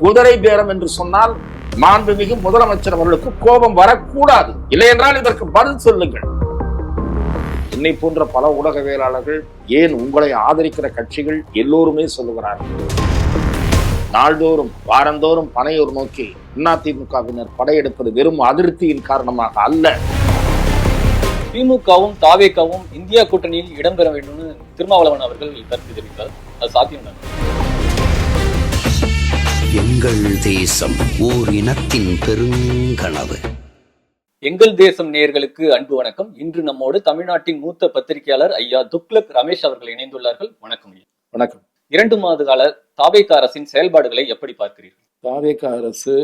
குதிரை பேரம் என்று சொன்னால் மாண்புமிகு முதலமைச்சர் அவர்களுக்கு கோபம் வரக்கூடாது. இல்லை என்றால் இதற்கு பதில் சொல்லுங்கள். என்னை போன்ற பல ஊடகவியலாளர்கள், ஏன் உங்களை ஆதரிக்கிற கட்சிகள் எல்லோருமே சொல்லுகிறார்கள், நாள்தோறும் வாரந்தோறும் பனையூர் நோக்கி அதிமுகவினர் படையெடுப்பது வெறும் அதிருப்தியின் காரணமாக அல்ல. திமுகவும் தாவேகவும் இந்தியா கூட்டணியில் இடம்பெற வேண்டும்னு திருமாவளவன் அவர்கள் கருத்து தெரிவித்தார். அது சாத்தியம் தான். எங்கள் தேசம் ஓர் இனத்தின் பெருங்கனவு. எங்கள் தேசம் நேயர்களுக்கு அன்பு வணக்கம். இன்று நம்மோடு தமிழ்நாட்டின் மூத்த பத்திரிகையாளர் ஐயா துக்ளக் ரமேஷ் அவர்கள் இணைந்துள்ளார்கள். வணக்கம். வணக்கம். 2 மாத கால தாவேகா அரசின் செயல்பாடுகளை எப்படி பார்க்கிறீர்கள்? தாவேகா அரசு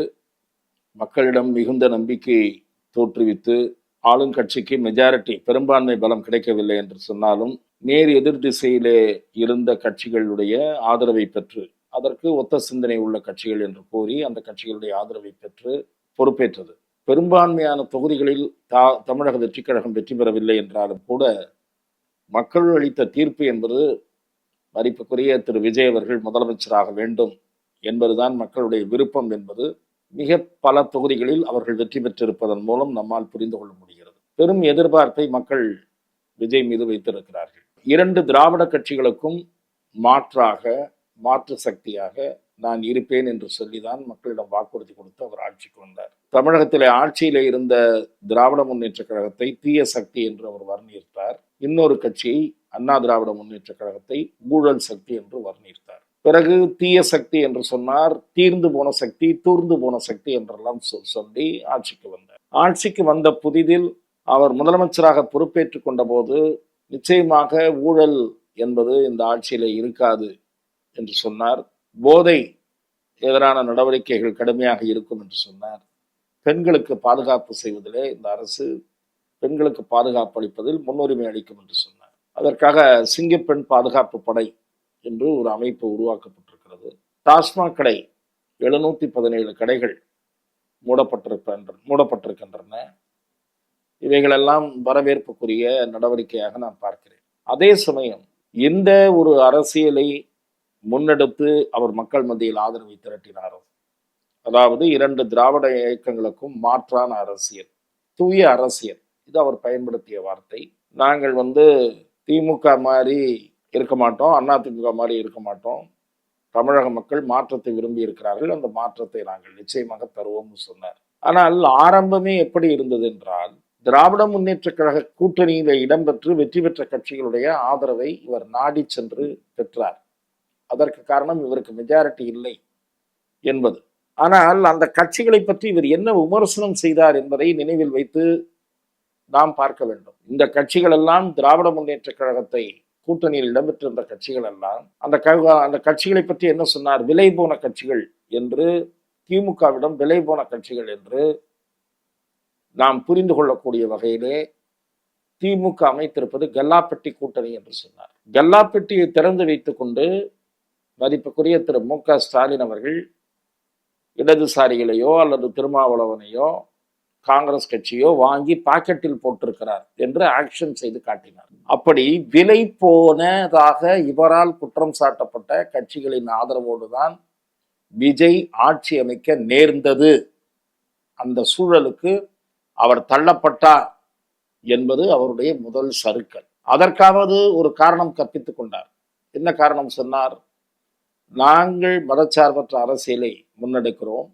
மக்களிடம் மிகுந்த நம்பிக்கையை தோற்றுவித்து ஆளுங்கட்சிக்கு மெஜாரிட்டி பெரும்பான்மை பலம் கிடைக்கவில்லை என்று சொன்னாலும் நேர் எதிர் திசையிலே இருந்த கட்சிகளுடைய ஆதரவை பெற்று, அதற்கு ஒத்த சிந்தனை உள்ள கட்சிகள் என்று கூறி அந்த கட்சிகளுடைய ஆதரவை பெற்று பொறுப்பேற்றது. பெரும்பான்மையான தொகுதிகளில் தமிழக வெற்றிக் கழகம் வெற்றி பெறவில்லை என்றாலும் கூட மக்கள் அளித்த தீர்ப்பு என்பது மதிப்புக்குரிய திரு விஜய் அவர்கள் முதலமைச்சராக வேண்டும் என்பதுதான் மக்களுடைய விருப்பம் என்பது மிக பல தொகுதிகளில் அவர்கள் வெற்றி பெற்றிருப்பதன் மூலம் நம்மால் புரிந்து கொள்ள முடிகிறது. பெரும் எதிர்பார்ப்பை மக்கள் விஜய் மீது வைத்திருக்கிறார்கள். 2 திராவிட கட்சிகளுக்கும் மாற்று சக்தியாக நான் இருப்பேன் என்று சொல்லிதான் மக்களிடம் வாக்குறுதி கொடுத்து அவர் ஆட்சிக்கு வந்தார். தமிழகத்திலே ஆட்சியிலே இருந்த திராவிட முன்னேற்ற கழகத்தை தீய சக்தி என்று அவர் வர்ணித்தார். இன்னொரு கட்சியை அண்ணா திராவிட முன்னேற்ற கழகத்தை ஊழல் சக்தி என்று வர்ணித்தார். பிறகு தீய சக்தி என்று சொன்னார், தீர்ந்து போன சக்தி, தூர்ந்து போன சக்தி என்றெல்லாம் சொல்லி ஆட்சிக்கு வந்தார். ஆட்சிக்கு வந்த புதிதில் அவர் முதலமைச்சராக பொறுப்பேற்றுக் கொண்ட போது நிச்சயமாக ஊழல் என்பது இந்த ஆட்சியில இருக்காது என்று சொன்னார். போதை எதிரான நடவடிக்கைகள் கடுமையாக இருக்கும் என்று சொன்னார். பெண்களுக்கு பாதுகாப்பு செய்வதிலே இந்த அரசு பெண்களுக்கு பாதுகாப்பு அளிப்பதில் முன்னுரிமை அளிக்கும் என்று சொன்னார். அதற்காக சிங்கப்பெண் பாதுகாப்பு படை என்று ஒரு அமைப்பு உருவாக்கப்பட்டிருக்கிறது. டாஸ்மாக் கடை 717 கடைகள் மூடப்பட்டிருக்கின்றன. இவைகளெல்லாம் வரவேற்புக்குரிய நடவடிக்கையாக நான் பார்க்கிறேன். அதே சமயம் எந்த ஒரு அரசியலை முன்னெடுத்து அவர் மக்கள் மத்தியில் ஆதரவை திரட்டினாரோ, அதாவது 2 திராவிட இயக்கங்களுக்கும் மாற்றான அரசியல், தூய அரசியல், இது அவர் பயன்படுத்திய வார்த்தை. நாங்கள் திமுக மாதிரி இருக்க மாட்டோம், அதிமுக மாதிரி இருக்க மாட்டோம், தமிழக மக்கள் மாற்றத்தை விரும்பி இருக்கிறார்கள், அந்த மாற்றத்தை நாங்கள் நிச்சயமாக தருவோம்னு சொன்னார். ஆனால் ஆரம்பமே எப்படி இருந்தது என்றால், திராவிட முன்னேற்ற கழக கூட்டணியில இடம்பெற்று வெற்றி பெற்ற கட்சிகளுடைய ஆதரவை இவர் நாடி சென்று பெற்றார். அதற்கு காரணம் இவருக்கு மெஜாரிட்டி இல்லை என்பது. ஆனால் அந்த கட்சிகளை பற்றி இவர் என்ன விமர்சனம் செய்தார் என்பதை நினைவில் வைத்து நாம் பார்க்க வேண்டும். இந்த கட்சிகள் எல்லாம் திராவிட முன்னேற்ற கழகத்தை கூட்டணியில் இடம்பெற்றிருந்த கட்சிகள் எல்லாம் அந்த கட்சிகளை பற்றி என்ன சொன்னார்? விலை போன கட்சிகள் என்று, திமுகவிடம் விலை போன கட்சிகள் என்று நாம் புரிந்து கொள்ளக்கூடிய வகையிலே திமுக அமைத்திருப்பது கல்லாப்பெட்டி கூட்டணி என்று சொன்னார். கல்லாப்பெட்டியை திறந்து வைத்துக் கொண்டு மதிப்புக்குரிய திரு மு.க. ஸ்டாலின் அவர்கள் இடதுசாரிகளையோ அல்லது திருமாவளவனையோ காங்கிரஸ் கட்சியோ வாங்கி பாக்கெட்டில் போட்டிருக்கிறார் என்று ஆக்ஷன் செய்து காட்டினார். அப்படி விலை போனதாக இவரால் குற்றம் சாட்டப்பட்ட கட்சிகளின் ஆதரவோடுதான் விஜய் ஆட்சி அமைக்க நேர்ந்தது. அந்த சூழலுக்கு அவர் தள்ளப்பட்டார் என்பது அவருடைய முதல் சறுக்கல். அதற்காவது ஒரு காரணம் கற்பித்துக் கொண்டார். என்ன காரணம் சொன்னார்? நாங்கள் மதச்சார்பற்ற அரசியலை முன்னெடுக்கிறோம்,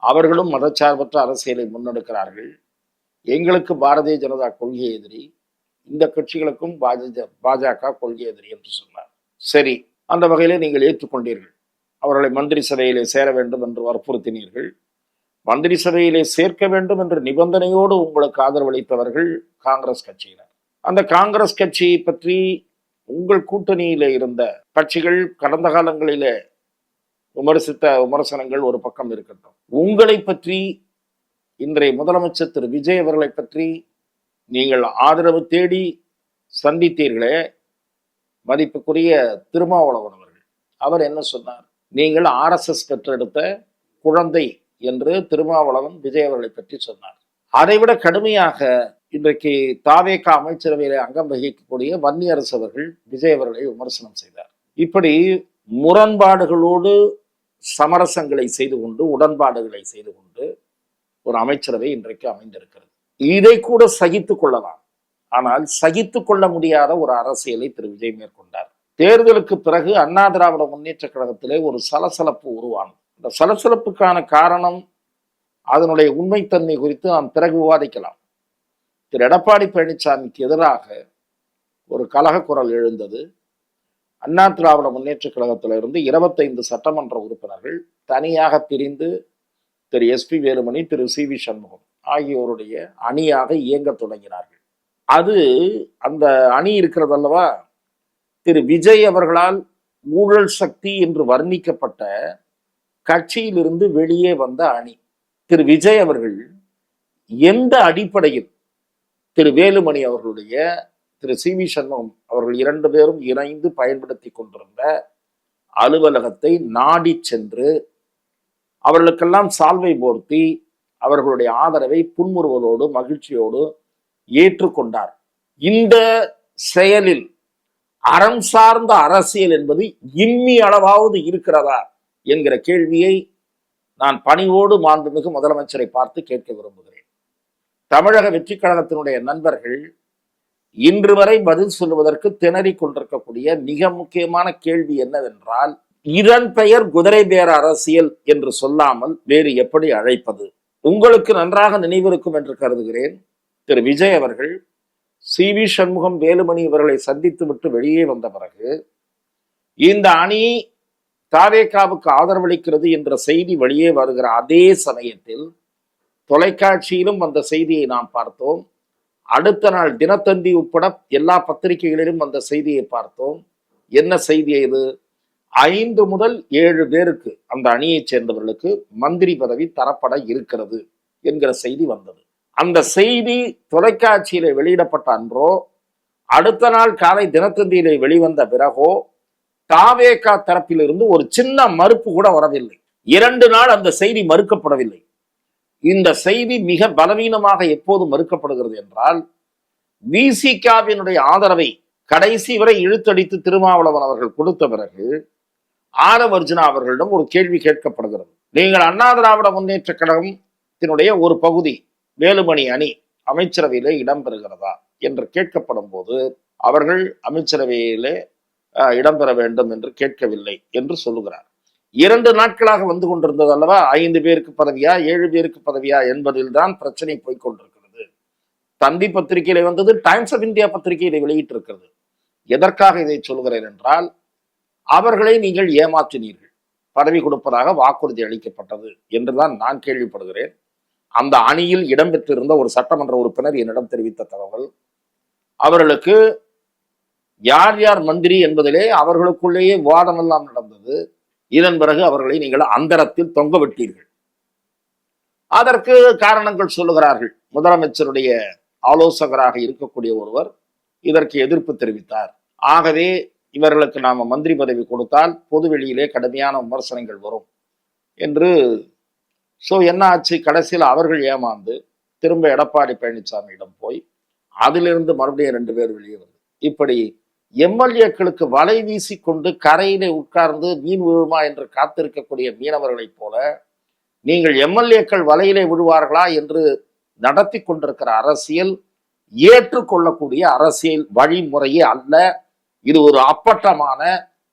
அவர்களும் மதச்சார்பற்ற அரசியலை முன்னெடுக்கிறார்கள். எங்களுக்கு பாரதிய ஜனதா கொள்கை எதிரி, இந்த கட்சிகளுக்கும் பாஜக கொள்கை எதிரி என்று சொன்னார். சரி, அந்த வகையிலே நீங்கள் ஏற்றுக்கொண்டீர்கள். அவர்களை மந்திரி சபையிலே சேர வேண்டும் என்று வற்புறுத்தினீர்கள். மந்திரி சபையிலே சேர்க்க வேண்டும் என்ற நிபந்தனையோடு உங்களுக்கு ஆதரவளித்தவர்கள் காங்கிரஸ் கட்சியினர். அந்த காங்கிரஸ் கட்சியை பற்றி உங்கள் கூட்டணியிலே இருந்த கட்சிகள் கடந்த காலங்களிலே விமர்சித்த விமர்சனங்கள் ஒரு பக்கம் இருக்கட்டும், உங்களை பற்றி இன்றைய முதலமைச்சர் திரு விஜய் அவர்களை பற்றி நீங்கள் ஆதரவு தேடி சந்தித்தீர்களே, மதிப்புக்குரிய திருமாவளவன் அவர்கள், அவர் என்ன சொன்னார்? நீங்கள் RSS பெற்றெடுத்த குழந்தை என்று திருமாவளவன் விஜய் அவர்களை பற்றி சொன்னார். அதைவிட கடுமையாக இன்றைக்கு தாவேகா அமைச்சரவையில அங்கம் வகிக்கக்கூடிய வன்னியரசு அவர்கள் விஜய் அவர்களை விமர்சனம் செய்தார். இப்படி முரண்பாடுகளோடு சமரசங்களை செய்து கொண்டு உடன்பாடுகளை செய்து கொண்டு ஒரு அமைச்சரவை இன்றைக்கு அமைந்திருக்கிறது. இதை கூட சகித்துக் கொள்ளலாம். ஆனால் சகித்துக் கொள்ள முடியாத ஒரு அரசியலை திரு விஜய் மேற்கொண்டார். தேர்தலுக்கு பிறகு அண்ணா திராவிட முன்னேற்ற கழகத்திலே ஒரு சலசலப்பு உருவானது. இந்த சலசலப்புக்கான காரணம், அதனுடைய உண்மைத்தன்மை குறித்து நாம் பிறகு விவாதிக்கலாம். திரு எடப்பாடி பழனிசாமிக்கு எதிராக ஒரு கலக குரல் எழுந்தது. அண்ணா திராவிட முன்னேற்ற கழகத்திலிருந்து 25 சட்டமன்ற உறுப்பினர்கள் தனியாக பிரிந்து திரு எஸ்பி வேலுமணி, திரு சி.வி. சண்முகம் ஆகியோருடைய அணியாக இயங்க தொடங்கினார்கள். அது அந்த அணி இருக்கிறது அல்லவா, திரு விஜய் அவர்களால் ஊழல் சக்தி என்று வர்ணிக்கப்பட்ட கட்சியிலிருந்து வெளியே வந்த அணி. திரு விஜய் அவர்கள் எந்த அடிப்படையில் திரு வேலுமணி அவர்களுடைய, திரு சி.வி. சண்முகம் அவர்கள் 2 பேரும் இணைந்து பயன்படுத்தி கொண்டிருந்த அலுவலகத்தை நாடி சென்று அவர்களுக்கெல்லாம் சால்வை போர்த்தி அவர்களுடைய ஆதரவை புன்முறுவலோடு மகிழ்ச்சியோடு ஏற்றுக்கொண்டார். இந்த செயலில் அறம் சார்ந்த அரசியல் என்பது இம்மி அளவாவது இருக்கிறதா என்கிற கேள்வியை நான் பணிவோடு மாண்புமிகு முதலமைச்சரை பார்த்து கேட்க விரும்புகிறேன். தமிழக வெற்றி கழகத்தினுடைய நண்பர்கள் இன்று வரை பதில் சொல்லுவதற்கு திணறிக் கொண்டிருக்கக்கூடிய மிக முக்கியமான கேள்வி என்னவென்றால், இதன் பெயர் குதிரை பேர அரசியல் என்று சொல்லாமல் வேறு எப்படி அழைப்பது? உங்களுக்கு நன்றாக நினைவிருக்கும் என்று கருதுகிறேன், திரு விஜய் அவர்கள் சி.வி. சண்முகம், வேலுமணி இவர்களை சந்தித்து விட்டு வெளியே வந்த பிறகு இந்த அணி தாவேகாவுக்கு ஆதரவளிக்கிறது என்ற செய்தி வெளியே வருகிற அதே சமயத்தில் தொலைக்காட்சியிலும் அந்த செய்தியை நாம் பார்த்தோம். அடுத்த நாள் தினத்தந்தி உட்பட எல்லா பத்திரிகைகளிலும் அந்த செய்தியை பார்த்தோம். என்ன செய்தி இது? 5 முதல் 7 பேருக்கு, அந்த அணியைச் சேர்ந்தவர்களுக்கு மந்திரி பதவி தரப்பட இருக்கிறது என்கிற செய்தி வந்தது. அந்த செய்தி தொலைக்காட்சியிலே வெளியிடப்பட்ட அன்றோ, அடுத்த நாள் காலை தினத்தந்தியிலே வெளிவந்த பிறகோ தாவேகா தரப்பிலிருந்து ஒரு சின்ன மறுப்பு கூட வரவில்லை. 2 நாள் அந்த செய்தி மறுக்கப்படவில்லை. இந்த செய்தி மிக பலவீனமாக எப்போது மறுக்கப்படுகிறது என்றால், விசிகாவினுடைய ஆதரவை கடைசி வரை இழுத்தடித்து திருமாவளவன் அவர்கள் கொடுத்த பிறகு ஆரவ் அர்ஜுனா அவர்களிடம் ஒரு கேள்வி கேட்கப்படுகிறது. நீங்கள் அண்ணா திராவிட முன்னேற்ற கழகத்தினுடைய ஒரு பகுதி வேலுமணி அணி அமைச்சரவையிலே இடம்பெறுகிறதா என்று கேட்கப்படும் போது அவர்கள் அமைச்சரவையிலே இடம்பெற வேண்டும் என்று கேட்கவில்லை என்று சொல்லுகிறார். 2 நாட்களாக வந்து கொண்டிருந்தது அல்லவா, 5 பேருக்கு பதவியா 7 பேருக்கு பதவியா என்பதில் தான் பிரச்சனை போய்கொண்டிருக்கிறது. தந்தி பத்திரிகையில வந்தது, டைம்ஸ் ஆஃப் இந்தியா பத்திரிகையில வெளியிட்டிருக்கிறது. எதற்காக இதை சொல்கிறேன் என்றால், அவர்களை நீங்கள் ஏமாற்றினீர்கள், பதவி கொடுப்பதாக வாக்குறுதி அளிக்கப்பட்டது என்றுதான் நான் கேள்விப்படுகிறேன். அந்த அணியில் இடம்பெற்றிருந்த ஒரு சட்டமன்ற உறுப்பினர் என்னிடம் தெரிவித்த தகவல், அவர்களுக்கு யார் யார் மந்திரி என்பதிலே அவர்களுக்குள்ளேயே விவாதம் எல்லாம் நடந்தது. இதன் பிறகு அவர்களை நீங்கள் அந்தரத்தில் தொங்க விட்டீர்கள். அதற்கு காரணங்கள் சொல்லுகிறார்கள். முதலமைச்சருடைய ஆலோசகராக இருக்கக்கூடிய ஒருவர் இதற்கு எதிர்ப்பு தெரிவித்தார். ஆகவே இவர்களுக்கு நாம மந்திரி பதவி கொடுத்தால் பொது வெளியிலே கடுமையான விமர்சனங்கள் வரும் என்று. என்ன ஆச்சு? கடைசியில் அவர்கள் ஏமாந்து திரும்ப எடப்பாடி பழனிசாமியிடம் போய் அதிலிருந்து மறுபடியும் 2 பேர் வெளியே வந்து, இப்படி எம்எல்ஏக்களுக்கு வலை வீசி கொண்டு கரையிலே உட்கார்ந்து மீன் விழுமா என்று காத்திருக்கக்கூடிய மீனவர்களைப் போல நீங்கள் எம்எல்ஏக்கள் வலையிலே விழுவார்களா என்று நடத்தி கொண்டிருக்கிற அரசியல் ஏற்றுக்கொள்ளக்கூடிய அரசியல் வழிமுறையே அல்ல. இது ஒரு அப்பட்டமான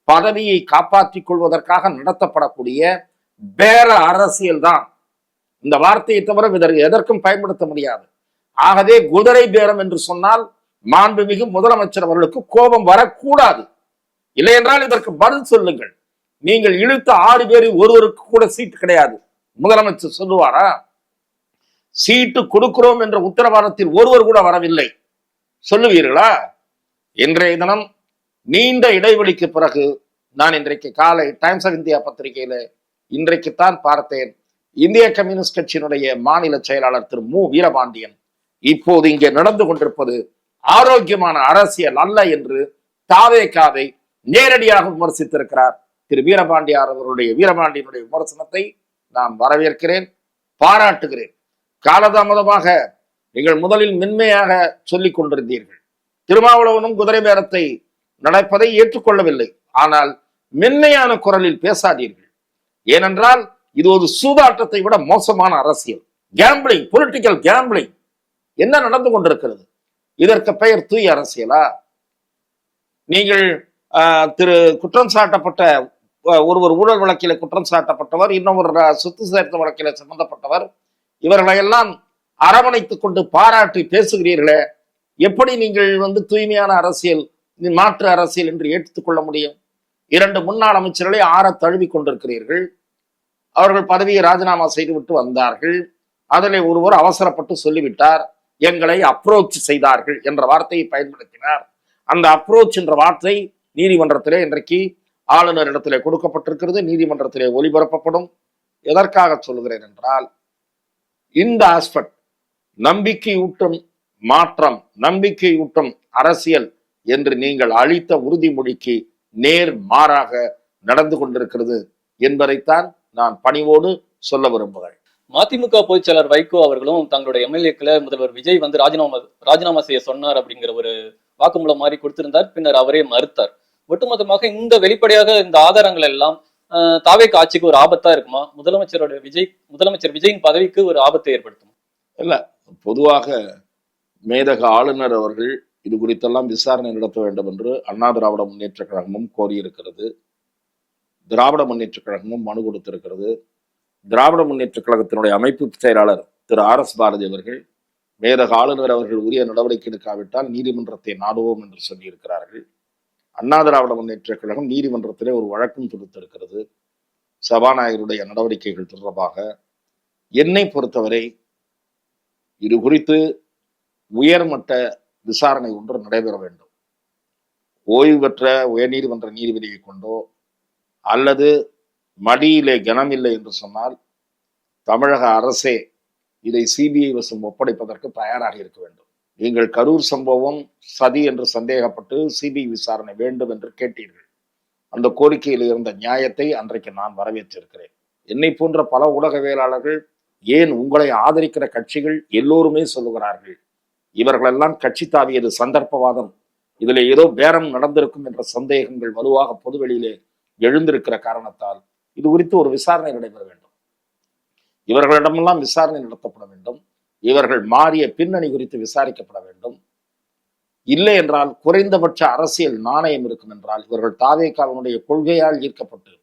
பதவியை காப்பாற்றிக் கொள்வதற்காக நடத்தப்படக்கூடிய பேர அரசியல் தான். இந்த வார்த்தையை தவிர எதற்கும் பயன்படுத்த முடியாது. ஆகவே குதிரை பேரம் என்று சொன்னால் மாண்புமிகு முதலமைச்சர் அவர்களுக்கு கோபம் வரக்கூடாது. இல்லை என்றால் இதற்கு பதில் சொல்லுங்கள். நீங்கள் இழுத்த 6 பேரில் ஒருவருக்கு கூட சீட்டு கிடையாது. முதலமைச்சர் சொல்லுவாரா? சீட்டு கொடுக்கிறோம் என்ற உத்தரவாதத்தில் ஒருவர் கூட வரவில்லை சொல்லுவீர்களா? இன்றைய தினம் நீண்ட இடைவெளிக்கு பிறகு நான் இன்றைக்கு காலை டைம்ஸ் ஆஃப் இந்தியா பத்திரிகையில இன்றைக்குத்தான் பார்த்தேன், இந்திய கம்யூனிஸ்ட் கட்சியினுடைய மாநில செயலாளர் திரு மு வீரபாண்டியன் இப்போது இங்கே நடந்து கொண்டிருப்பது ஆரோக்கியமான அரசியல் அல்ல என்று தாவேகாவை நேரடியாக விமர்சித்திருக்கிறார். திரு வீரபாண்டியனுடைய விமர்சனத்தை நான் வரவேற்கிறேன், பாராட்டுகிறேன். காலதாமதமாக நீங்கள் முதலில் மென்மையாக சொல்லிக் கொண்டிருந்தீர்கள். திருமாவளவனும் குதிரை பேரத்தை நடப்பதை ஏற்றுக்கொள்ளவில்லை. ஆனால் மென்மையான குரலில் பேசாதீர்கள். ஏனென்றால் இது ஒரு சூதாட்டத்தை விட மோசமான அரசியல். கேம்பிளிங், பொலிட்டிக்கல் கேம்பிளிங் என்ன நடந்து கொண்டிருக்கிறது? இதற்கு பெயர் தூய அரசியலா? நீங்கள் திரு குற்றம் சாட்டப்பட்ட ஒருவர் ஊழல் வழக்கில குற்றம் சாட்டப்பட்டவர், இன்னொரு சொத்து சேர்த்த வழக்கில சம்பந்தப்பட்டவர், இவர்களை எல்லாம் அரவணைத்துக் கொண்டு பாராட்டி பேசுகிறீர்களே, எப்படி நீங்கள் தூய்மையான அரசியல், மாற்று அரசியல் என்று ஏற்றுக்கொள்ள முடியும்? 2 முன்னாள் அமைச்சர்களை ஆற தழுவி கொண்டிருக்கிறீர்கள். அவர்கள் பதவியை ராஜினாமா செய்துவிட்டு வந்தார்கள். அதிலே ஒருவர் அவசரப்பட்டு சொல்லிவிட்டார், எங்களை அப்ரோச் செய்தார்கள் என்ற வார்த்தையை பயன்படுத்தினார். அந்த அப்ரோச் என்ற வார்த்தை நீதிமன்றத்திலே இன்றைக்கு ஆளுநரிடத்திலே கொடுக்கப்பட்டிருக்கிறது, நீதிமன்றத்திலே ஒளிபரப்பப்படும். எதற்காக சொல்லுகிறேன் என்றால், இந்த ஆஸ்பெக்ட் நம்பிக்கையூட்டும் மாற்றம், நம்பிக்கையூட்டும் அரசியல் என்று நீங்கள் அளித்த உறுதிமொழிக்கு நேர் மாறாக நடந்து கொண்டிருக்கிறது என்பதைத்தான் நான் பணிவோடு சொல்ல விரும்புகிறேன். மதிமுக பொதுச் செயலர் வைகோ அவர்களும் தங்களுடைய எம்எல்ஏக்களை முதல்வர் விஜய் ராஜினாமா செய்ய சொன்னார் அப்படிங்கிற ஒரு வாக்குமூலம் மாதிரி கொடுத்திருந்தார். பின்னர் அவரே மறுத்தார். ஒட்டுமொத்தமாக இந்த வெளிப்படையாக இந்த ஆதாரங்கள் எல்லாம் தாவேக ஆட்சிக்கு ஒரு ஆபத்தா இருக்குமா? முதலமைச்சர் விஜயின் பதவிக்கு ஒரு ஆபத்தை ஏற்படுத்துமா? இல்ல, பொதுவாக மேதக ஆளுநர் அவர்கள் இது குறித்தெல்லாம் விசாரணை நடத்த வேண்டும் என்று அண்ணா திராவிட முன்னேற்ற கழகமும் கோரியிருக்கிறது. திராவிட முன்னேற்ற கழகமும் மனு கொடுத்திருக்கிறது. திராவிட முன்னேற்ற கழகத்தினுடைய அமைப்பு செயலாளர் திரு RS பாரதி அவர்கள் மேதக ஆளுநர் அவர்கள் உரிய நடவடிக்கை எடுக்காவிட்டால் நீதிமன்றத்தை நாடுவோம் என்று சொல்லியிருக்கிறார்கள். அண்ணா திராவிட முன்னேற்ற கழகம் நீதிமன்றத்திலே ஒரு வழக்கம் தொடுத்திருக்கிறது சபாநாயகருடைய நடவடிக்கைகள் தொடர்பாக. என்னை பொறுத்தவரை இது குறித்து உயர்மட்ட விசாரணை ஒன்று நடைபெற வேண்டும். ஓய்வு பெற்ற உயர்நீதிமன்ற நீதிபதியை கொண்டோ அல்லது மடியிலே கனமில்லை என்று சொன்னால் தமிழக அரசே இதை சிபிஐ வசம் ஒப்படைப்பதற்கு தயாராக இருக்க வேண்டும். நீங்கள் கரூர் சம்பவம் சதி என்று சந்தேகப்பட்டு சிபிஐ விசாரணை வேண்டும் என்று கேட்டீர்கள். அந்த கோரிக்கையில் இருந்த நியாயத்தை அன்றைக்கு நான் வரவேற்றிருக்கிறேன். என்னை போன்ற பல ஊடகவியலாளர்கள், ஏன் உங்களை ஆதரிக்கிற கட்சிகள் எல்லோருமே சொல்லுகிறார்கள், இவர்களெல்லாம் கட்சி தாவியது சந்தர்ப்பவாதம், இதுல ஏதோ பேரம் நடந்திருக்கும் என்ற சந்தேகங்கள் வலுவாக பொதுவெளியிலே எழுந்திருக்கிற காரணத்தால் இது குறித்து ஒரு விசாரணை நடைபெற வேண்டும். இவர்களிடமெல்லாம் விசாரணை நடத்தப்பட வேண்டும். இவர்கள் மாறிய பின்னணி குறித்து விசாரிக்கப்பட வேண்டும். இல்லை என்றால் குறைந்தபட்ச அரசியல் நாணயம் இருக்கும் என்றால், இவர்கள் தாவேகாவினுடைய கொள்கையால் ஈர்க்கப்பட்டு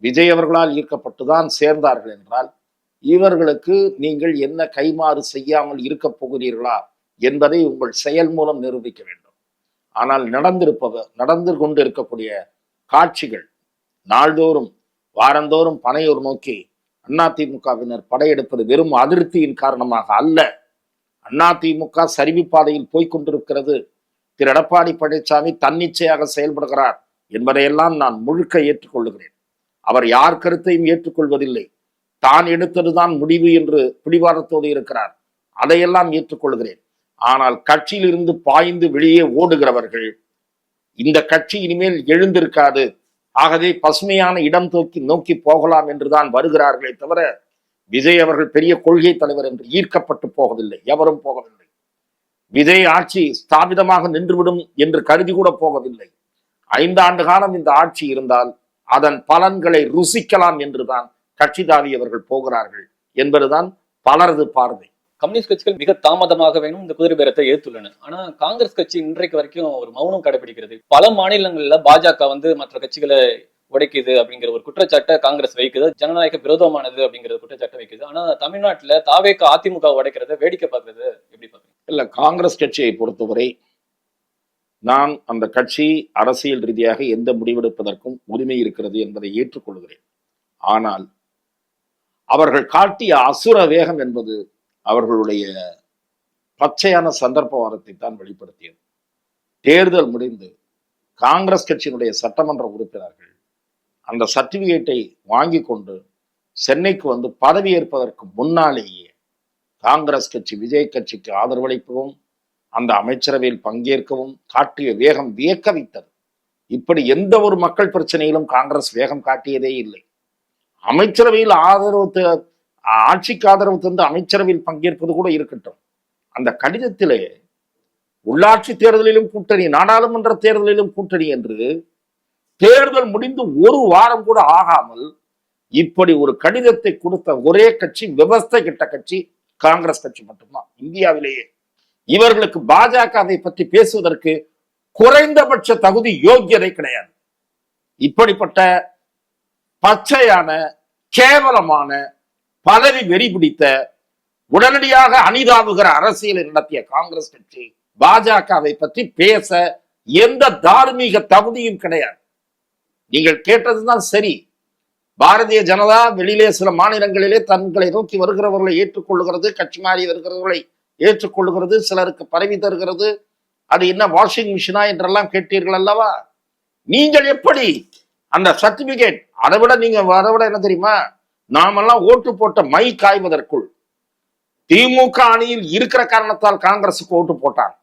விஜய் அவர்களால் ஈர்க்கப்பட்டுதான் சேர்ந்தார்கள் என்றால், இவர்களுக்கு நீங்கள் என்ன கைமாறு செய்யாமல் இருக்க போகிறீர்களா என்பதை உங்கள் செயல் மூலம் நிரூபிக்க வேண்டும். ஆனால் நடந்து கொண்டு இருக்கக்கூடிய காட்சிகள் நாள்தோறும் வாரந்தோறும் பனையூர் நோக்கி அதிமுகவினர் படையெடுப்பது வெறும் அதிருப்தியின் காரணமாக அல்ல. அதிமுக சரிவு பாதையில் போய்கொண்டிருக்கிறது. திரு எடப்பாடி பழனிசாமி தன்னிச்சையாக செயல்படுகிறார் என்பதையெல்லாம் நான் முழுக்க ஏற்றுக்கொள்ளுகிறேன். அவர் யார் கருத்தையும் ஏற்றுக்கொள்வதில்லை. தான் எடுத்ததுதான் முடிவு என்று பிடிவாதத்தோடு இருக்கிறார். அதையெல்லாம் ஏற்றுக்கொள்கிறேன். ஆனால் கட்சியிலிருந்து பாய்ந்து வெளியே ஓடுகிறவர்கள் இந்த கட்சி இனிமேல் எழுந்திருக்காது, ஆகவே பசுமையான இடம் நோக்கி போகலாம் என்றுதான் வருகிறார்களே தவிர, விஜய் அவர்கள் பெரிய கொள்கை தலைவர் என்று ஈர்க்கப்பட்டு போகவில்லை. எவரும் போகவில்லை. விஜய் ஆட்சி ஸ்தாபிதமாக நின்றுவிடும் என்று கருதி கூட போகவில்லை. 5 ஆண்டு காலம் இந்த ஆட்சி இருந்தால் அதன் பலன்களை ருசிக்கலாம் என்றுதான் கட்சி தாவியவர்கள் போகிறார்கள் என்பதுதான் பலரது பார்வை. கம்யூனிஸ்ட் கட்சிகள் மிக தாமதமாக வேணும் இந்த குதிரை பேரத்தை ஏற்றுள்ளன. ஆனா காங்கிரஸ் கட்சி இன்றைக்கு வரைக்கும் ஒரு மௌனம் கடைபிடிக்கிறது. பல மாநிலங்கள்ல பாஜக மற்ற கட்சிகளை உடைக்குது அப்படிங்கிற ஒரு குற்றச்சாட்டை காங்கிரஸ் வைக்குது. ஜனநாயக விரோதமானது அப்படிங்கிற குற்றச்சாட்டை வைக்குது. ஆனா தமிழ்நாட்டுல தாவேக அதிமுக உடைக்கிறத வேடிக்கை பார்க்கறது எப்படி பாக்குறீங்க? இல்ல, காங்கிரஸ் கட்சியை பொறுத்தவரை நான் அந்த கட்சி அரசியல் ரீதியாக எந்த முடிவெடுப்பதற்கும் உரிமை இருக்கிறது என்பதை ஏற்றுக்கொள்கிறேன். ஆனால் அவர்கள் காட்டிய அசுர வேகம் என்பது அவர்களுடைய பச்சையான சந்தர்ப்பவாதத்தை தான் வெளிப்படுத்தியது. தேர்தல் முடிந்து காங்கிரஸ் கட்சியினுடைய சட்டமன்ற உறுப்பினர்கள் அந்த சர்டிபிகேட்டை வாங்கி கொண்டு சென்னைக்கு வந்து பதவியேற்பதற்கு முன்னாலேயே காங்கிரஸ் கட்சி விஜய் கட்சிக்கு ஆதரவளிக்கவும் அந்த அமைச்சரவையில் பங்கேற்கவும் காட்டிய வேகம் வியக்க வைத்தது. இப்படி எந்த ஒரு மக்கள் பிரச்சனையிலும் காங்கிரஸ் வேகம் காட்டியதே இல்லை. அமைச்சரவையில் ஆட்சிக்கு ஆதரவு தந்து அமைச்சரவையில் பங்கேற்பது கூட இருக்கட்டும், அந்த கடிதத்திலே உள்ளாட்சி தேர்தலிலும் கூட்டணி, நாடாளுமன்ற தேர்தலிலும் கூட்டணி என்று தேர்தல் முடிந்து ஒரு வாரம் கூட ஆகாமல் இப்படி ஒரு கடிதத்தை கொடுத்த ஒரே கட்சி, விவஸ்தை கிட்ட கட்சி காங்கிரஸ் கட்சி மட்டும்தான் இந்தியாவிலேயே. இவர்களுக்கு பாஜகவை பற்றி பேசுவதற்கு குறைந்தபட்ச தகுதி, யோக்கியதை கிடையாது. இப்படிப்பட்ட பச்சையான, கேவலமான, பதவி வெறி பிடித்த, உடனடியாக அணிதாவுகிற அரசியலை நடத்திய காங்கிரஸ் கட்சி பாஜகவை பற்றி பேச எந்த தார்மீக தகுதியும் கிடையாது. நீங்கள் கேட்டதுதான் சரி. பாரதிய ஜனதா வெளியிலே சில மாநிலங்களிலே தங்களை நோக்கி வருகிறவர்களை ஏற்றுக்கொள்ளுகிறது, கட்சி மாறி வருகிறவர்களை ஏற்றுக்கொள்ளுகிறது, சிலருக்கு பரவி தருகிறது. அது என்ன வாஷிங் மிஷினா என்றெல்லாம் கேட்டீர்கள் அல்லவா? நீங்கள் எப்படி அந்த சர்டிபிகேட், அதை விட என்ன தெரியுமா, நாமெல்லாம் ஓட்டு போட்ட மை காய்வதற்குள் திமுக அணியில் இருக்கிற காரணத்தால் காங்கிரசுக்கு ஓட்டு போட்டார்.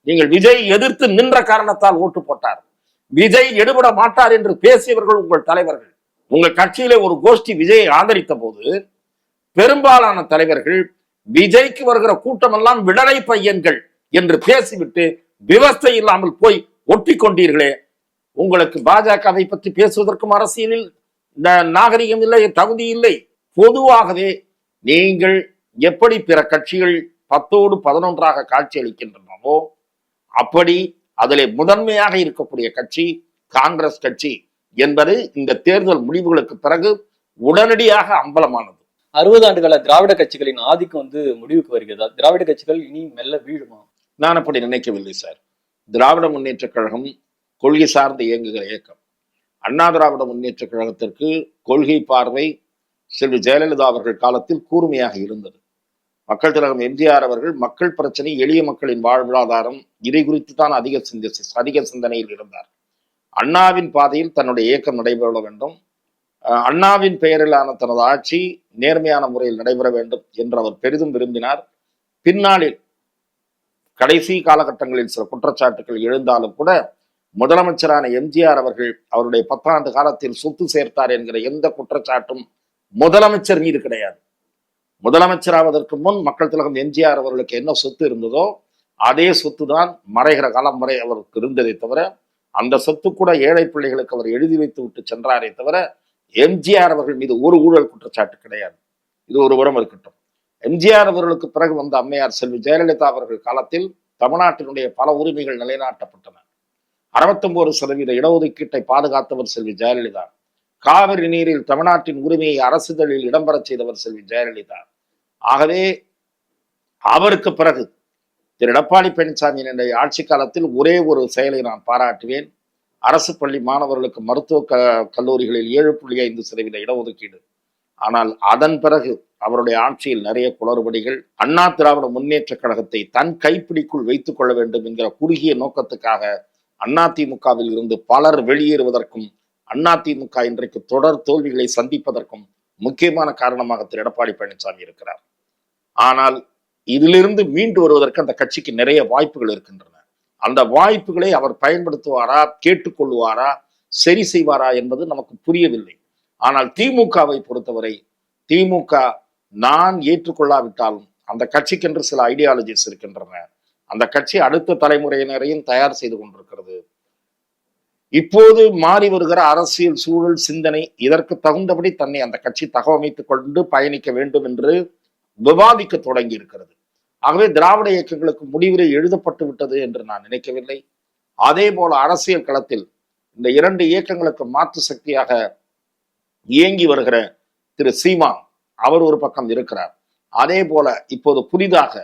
நீங்கள் விஜய் எதிர்த்து நின்ற காரணத்தால் ஓட்டு போட்டார். விஜய் எடுபட மாட்டார் என்று பேசியவர்கள் உங்கள் தலைவர்கள். உங்கள் கட்சியிலே ஒரு கோஷ்டி விஜயை ஆதரித்த போது பெரும்பாலான தலைவர்கள் விஜய்க்கு வருகிற கூட்டம் எல்லாம் விடலை பையன்கள் என்று பேசிவிட்டு விவஸ்தை இல்லாமல் போய் ஒட்டி கொண்டீர்களே. உங்களுக்கு பாஜகவை பற்றி பேசுவதற்கும் அரசியலில் நாகரிகம் இல்லை, தகுதி இல்லை. பொதுவாகவே நீங்கள் எப்படி பிற கட்சிகள் 10ஓடு 11ஆக காட்சி அளிக்கின்றனவோ அப்படி அதிலே முதன்மையாக இருக்கக்கூடிய கட்சி காங்கிரஸ் கட்சி என்பது இந்த தேர்தல் முடிவுகளுக்கு பிறகு உடனடியாக அம்பலமானது. 60 ஆண்டுகால திராவிட கட்சிகளின் ஆதிக்கம் முடிவுக்கு வருகிறதா? திராவிட கட்சிகள் இனி மெல்ல வீழுமா? நான் அப்படி நினைக்கவில்லை சார். திராவிட முன்னேற்ற கழகம் கொள்கை சார்ந்து இயங்குகிற இயக்கம். அண்ணா திராவிட முன்னேற்ற கழகத்திற்கு கொள்கை பார்வை செல்வி ஜெயலலிதா அவர்கள் காலத்தில் கூர்மையாக இருந்தது. மக்கள் திலகம் எம்ஜிஆர் அவர்கள் மக்கள் பிரச்சனை, எளிய மக்களின் வாழ்வாதாரம், இதை குறித்து தான் அதிக சிந்தனையில் இருந்தார். அண்ணாவின் பாதையில் தன்னுடைய இயக்கம் நடைபெற வேண்டும், அண்ணாவின் பெயரிலான தனது ஆட்சி நேர்மையான முறையில் நடைபெற வேண்டும் என்று அவர் பெரிதும் விரும்பினார். பின்னாளில் கடைசி காலகட்டங்களில் சில குற்றச்சாட்டுகள் எழுந்தாலும் கூட முதலமைச்சரான எம்ஜிஆர் அவர்கள் அவருடைய 10 ஆண்டு காலத்தில் சொத்து சேர்த்தார் என்கிற எந்த குற்றச்சாட்டும் முதலமைச்சர் மீது கிடையாது. முதலமைச்சராவதற்கு முன் மக்கள் திலகம் எம்ஜிஆர் அவர்களுக்கு என்ன சொத்து இருந்ததோ அதே சொத்து தான் மறைகிற காலம் வரை அவருக்கு இருந்ததை தவிர, அந்த சொத்து கூட ஏழை பிள்ளைகளுக்கு அவர் எழுதி வைத்து விட்டு சென்றாரே தவிர எம்ஜிஆர் அவர்கள் மீது ஒரு ஊழல் குற்றச்சாட்டு கிடையாது. இது ஒரு புறம் இருக்கட்டும். எம்ஜிஆர் அவர்களுக்கு பிறகு வந்த அம்மையார் செல்வி ஜெயலலிதா அவர்கள் காலத்தில் தமிழ்நாட்டினுடைய பல உரிமைகள் நிலைநாட்டப்பட்டன. 69% இடஒதுக்கீட்டை பாதுகாத்தவர் செல்வி ஜெயலலிதா. காவிரி நீரில் தமிழ்நாட்டின் உரிமையை அரசிதழில் இடம்பெற செய்தவர் செல்வி ஜெயலலிதா. ஆகவே அவருக்கு பிறகு திரு எடப்பாடி பழனிசாமியினுடைய ஆட்சி காலத்தில் ஒரே ஒரு செயலை நான் பாராட்டுவேன். அரசு பள்ளி மாணவர்களுக்கு மருத்துவ கல்லூரிகளில் 7.5% இடஒதுக்கீடு. ஆனால் அதன் பிறகு அவருடைய ஆட்சியில் நிறைய குளறுபடிகள். அண்ணா திராவிட முன்னேற்ற கழகத்தை தன் கைப்பிடிக்குள் வைத்துக் கொள்ள வேண்டும் என்கிற குறுகிய நோக்கத்துக்காக அதிமுகவில் இருந்து பலர் வெளியேறுவதற்கும் அதிமுக இன்றைக்கு தொடர் தோல்விகளை சந்திப்பதற்கும் முக்கியமான காரணமாக திரு எடப்பாடி பழனிசாமி இருக்கிறார். ஆனால் இதிலிருந்து மீண்டு வருவதற்கு அந்த கட்சிக்கு நிறைய வாய்ப்புகள் இருக்கின்றன. அந்த வாய்ப்புகளை அவர் பயன்படுத்துவாரா, கேட்டுக்கொள்வாரா, சரி செய்வாரா என்பது நமக்கு புரியவில்லை. ஆனால் திமுகவை பொறுத்தவரை திமுக நான் ஏற்றுக்கொள்ளாவிட்டாலும் அந்த கட்சிக்கென்று சில ஐடியாலஜிஸ் இருக்கின்றன. அந்த கட்சி அடுத்த தலைமுறையினரையும் தயார் செய்து கொண்டிருக்கிறது. இப்போது மாறி வருகிற அரசியல் சூழல், சிந்தனை இதற்கு தகுந்தபடி தன்னை அந்த கட்சி தகவமைத்துக் கொண்டு பயணிக்க வேண்டும் என்று விவாதிக்க தொடங்கி இருக்கிறது. ஆகவே திராவிட இயக்கங்களுக்கு முடிவுரை எழுதப்பட்டு விட்டது என்று நான் நினைக்கவில்லை. அதே போல அரசியல் களத்தில் இந்த 2 இயக்கங்களுக்கு மாற்று சக்தியாக இயங்கி வருகிற திரு சீமான் அவர் ஒரு பக்கம் இருக்கிறார். அதே போல இப்போது புதிதாக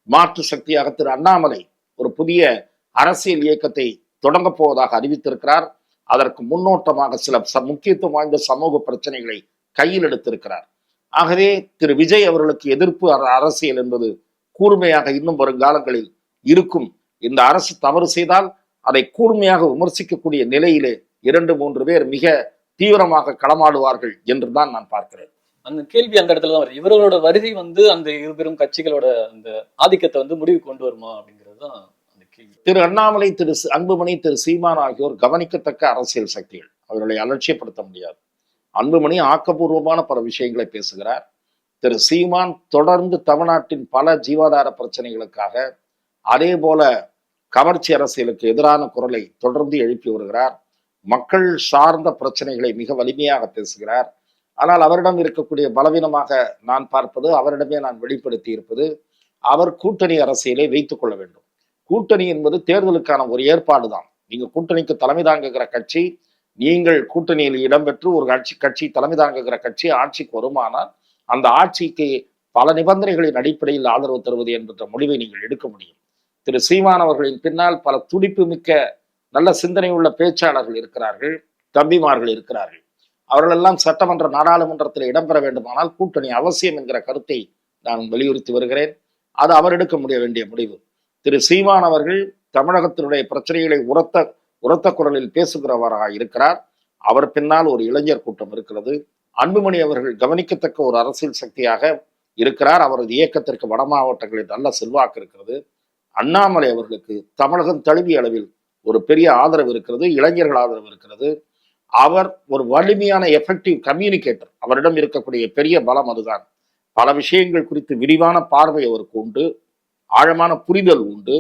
மாற்று சக்தியாக திரு அண்ணாமலை ஒரு புதிய அரசியல் இயக்கத்தை தொடங்க போவதாக அறிவித்திருக்கிறார். அதற்கு முன்னோட்டமாக சில முக்கியத்துவம் வாய்ந்த சமூக பிரச்சனைகளை கையில் எடுத்திருக்கிறார். ஆகவே திரு விஜய் அவர்களுக்கு எதிர்ப்பு அரசியல் என்பது கூர்மையாக இன்னும் வருங்காலங்களில் இருக்கும். இந்த அரசு தவறு செய்தால் அதை கூர்மையாக விமர்சிக்கக்கூடிய நிலையிலே 2-3 பேர் மிக தீவிரமாக களமாடுவார்கள் என்றுதான் நான் பார்க்கிறேன். அந்த கேள்வி அந்த இடத்துல தான் வருது. இவர்களோட வருகை அந்த 2 பெரும் கட்சிகளோட அந்த ஆதிக்கத்தை முடிவு கொண்டு வருமா அப்படிங்கிறது தான் அந்த கேள்வி. திரு அண்ணாமலை, திரு அன்புமணி, திரு சீமான் ஆகியோர் கவனிக்கத்தக்க அரசியல் சக்திகள். அவர்களை அலட்சியப்படுத்த முடியாது. அன்புமணி ஆக்கப்பூர்வமான பல விஷயங்களை பேசுகிறார். திரு சீமான் தொடர்ந்து தமிழ்நாட்டின் பல ஜீவாதார பிரச்சனைகளுக்காக, அதே போல கவர்ச்சி அரசியலுக்கு எதிரான குரலை தொடர்ந்து எழுப்பி வருகிறார். மக்கள் சார்ந்த பிரச்சனைகளை மிக வலிமையாக பேசுகிறார். ஆனால் அவரிடம் இருக்கக்கூடிய பலவீனமாக நான் பார்ப்பது, அவரிடமே நான் வெளிப்படுத்தி இருப்பது, அவர் கூட்டணி அரசியலை வைத்துக் கொள்ள வேண்டும். கூட்டணி என்பது தேர்தலுக்கான ஒரு ஏற்பாடு தான். நீங்க கூட்டணிக்கு தலைமை தாங்குகிற கட்சி, நீங்கள் கூட்டணியில் இடம்பெற்று ஒரு கட்சி தலைமை தாங்குகிற கட்சி ஆட்சிக்கு வருமானால் அந்த ஆட்சிக்கு பல நிபந்தனைகளின் அடிப்படையில் ஆதரவு தருவது என்ற முடிவை நீங்கள் எடுக்க முடியும். திரு சீமான் அவர்களின் பின்னால் பல துடிப்பு மிக்க நல்ல சிந்தனை உள்ள பேச்சாளர்கள் இருக்கிறார்கள், தம்பிமார்கள் இருக்கிறார்கள். அவர்களெல்லாம் சட்டமன்ற நாடாளுமன்றத்தில் இடம்பெற வேண்டுமானால் கூட்டணி அவசியம் என்கிற கருத்தை நான் வலியுறுத்தி வருகிறேன். அது அவர் எடுக்க வேண்டிய முடிவு. திரு சீமான் அவர்கள் தமிழகத்தினுடைய பிரச்சனைகளை உரத்த குரலில் பேசுகிறவராக இருக்கிறார். அவர் பின்னால் ஒரு இளைஞர் கூட்டம் இருக்கிறது. அன்புமணி அவர்கள் கவனிக்கத்தக்க ஒரு அரசியல் சக்தியாக இருக்கிறார். அவரது இயக்கத்திற்கு வட மாவட்டங்களில் நல்ல செல்வாக்கு இருக்கிறது. அண்ணாமலை அவர்களுக்கு தமிழகம் தழுவிய அளவில் ஒரு பெரிய ஆதரவு இருக்கிறது, இளைஞர்கள் ஆதரவு இருக்கிறது. அவர் ஒரு வலிமையான எஃபெக்டிவ் கம்யூனிகேட்டர். அவரிடம் இருக்கக்கூடிய பெரிய பலம் அதுதான். பல விஷயங்கள் குறித்து விரிவான பார்வை அவருக்கு உண்டு, ஆழமான புரிதல் உண்டு,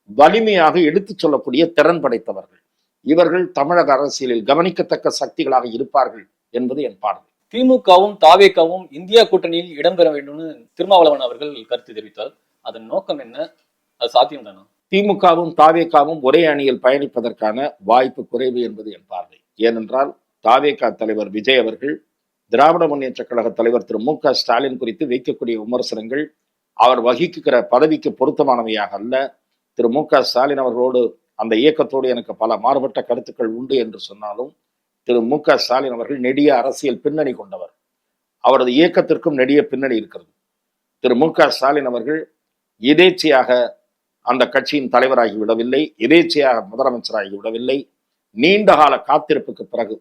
வலிமையாக எடுத்துச் சொல்லக்கூடிய திறன் படைத்தவர்கள். இவர்கள் தமிழக அரசியலில் கவனிக்கத்தக்க சக்திகளாக இருப்பார்கள் என்பது என் பார்வை. திமுகவும் தாவேகவும் இந்தியா கூட்டணியில் இடம்பெற வேண்டும்னு திருமாவளவன் அவர்கள் கருத்து தெரிவித்தார். அதன் நோக்கம் என்ன? அது சாத்தியம் தானா? திமுகவும் தாவேகாவும் ஒரே அணியில் பயணிப்பதற்கான வாய்ப்பு குறைவு என்பது என் பார்வை. ஏனென்றால் தாவேகா தலைவர் விஜய் அவர்கள் திராவிட முன்னேற்ற கழக தலைவர் திரு மு.க. ஸ்டாலின் குறித்து வைக்கக்கூடிய விமர்சனங்கள் அவர் வகிக்கிற பதவிக்கு பொருத்தமானவையாக அல்ல. திரு மு.க. ஸ்டாலின் அவர்களோடு அந்த இயக்கத்தோடு எனக்கு பல மாறுபட்ட கருத்துக்கள் உண்டு என்று சொன்னாலும் திரு மு.க. ஸ்டாலின் அவர்கள் நெடிய அரசியல் பின்னணி கொண்டவர். அவரது இயக்கத்திற்கும் நெடிய பின்னணி இருக்கிறது. திரு மு.க. ஸ்டாலின் அவர்கள் எதேச்சையாக அந்த கட்சியின் தலைவராகி விடவில்லை, எதேச்சையாக முதலமைச்சராகி விடவில்லை. நீண்ட கால காத்திருப்புக்கு பிறகு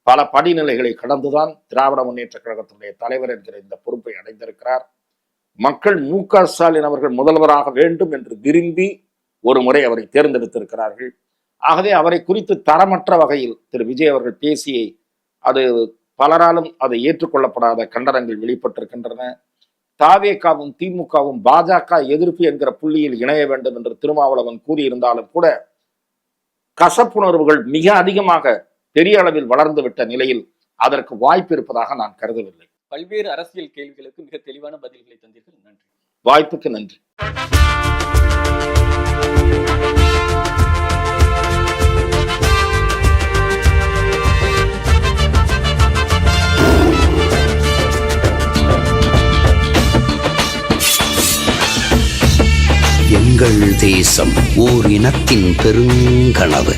பல படிநிலைகளை கடந்துதான் திராவிட முன்னேற்ற கழகத்தினுடைய தலைவர் என்கிற இந்த பொறுப்பை அடைந்திருக்கிறார். மக்கள் மு.க. ஸ்டாலின் அவர்கள் முதல்வராக வேண்டும் என்று விரும்பி ஒரு முறை அவரை தேர்ந்தெடுத்திருக்கிறார்கள். ஆகவே அவரை குறித்து தரமற்ற வகையில் திரு விஜய் அவர்கள் பேசியை அது பலராலும் அதை ஏற்றுக்கொள்ளப்படாத கண்டனங்கள் வெளிப்பட்டிருக்கின்றன. தாவேகாவும் திமுகவும் பாஜக எதிர்ப்பு என்கிற புள்ளியில் இணைய வேண்டும் என்று திருமாவளவன் கூறியிருந்தாலும் கூட கசப்புணர்வுகள் மிக அதிகமாக பெரிய அளவில் வளர்ந்துவிட்ட நிலையில் அதற்கு வாய்ப்பு இருப்பதாக நான் கருதவில்லை. பல்வேறு அரசியல் கேள்விகளுக்கு மிக தெளிவான பதில்களை தந்தீர்கள். நன்றி. வாய்ப்புக்கு நன்றி. எங்கள் தேசம் ஓர் இனத்தின் பெருங்கனவு.